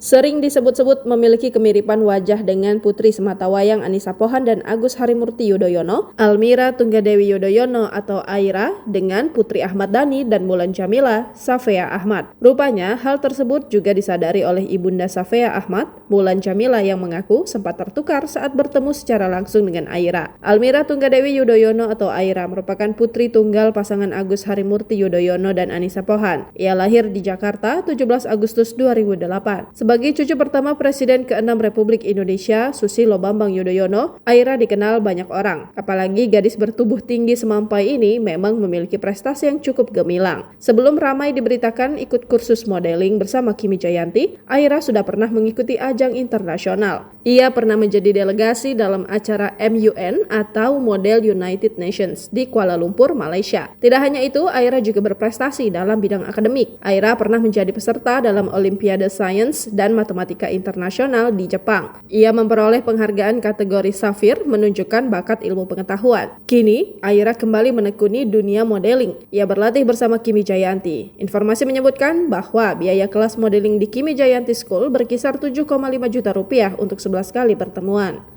sering disebut-sebut memiliki kemiripan wajah dengan putri sematawayang Anisa Pohan dan Agus Harimurti Yudhoyono, Almira Tunggadewi Yudhoyono atau Aira dengan Putri Ahmad Dhani dan Mulan Jamila, Safea Ahmad. Rupanya hal tersebut juga disadari oleh ibunda Safea Ahmad, Mulan Jamila yang mengaku sempat tertukar saat bertemu secara langsung dengan Aira. Almira Tunggadewi Yudhoyono atau Aira merupakan putri tunggal pasangan Agus Harimurti Yudhoyono dan Anisa Pohan. Ia lahir di Jakarta 17 Agustus 2008. Sebagai cucu pertama Presiden ke-6 Republik Indonesia, Susilo Bambang Yudhoyono, Aira dikenal banyak orang. Apalagi gadis bertubuh tinggi semampai ini memang memiliki prestasi yang cukup gemilang. Sebelum ramai diberitakan ikut kursus modeling bersama Kimi Jayanti, Aira sudah pernah mengikuti ajang internasional. Ia pernah menjadi delegasi dalam acara MUN atau Model United Nations di Kuala Lumpur, Malaysia. Tidak hanya itu, Aira juga berprestasi dalam bidang akademik. Aira pernah menjadi peserta dalam Olimpiade Sains dan Matematika Internasional di Jepang. Ia memperoleh penghargaan kategori Safir menunjukkan bakat ilmu pengetahuan. Kini, Aira kembali menekuni dunia modeling. Ia berlatih bersama Kimi Jayanti. Informasi menyebutkan bahwa biaya kelas modeling di Kimi Jayanti School berkisar 7,5 juta rupiah untuk 11 kali pertemuan.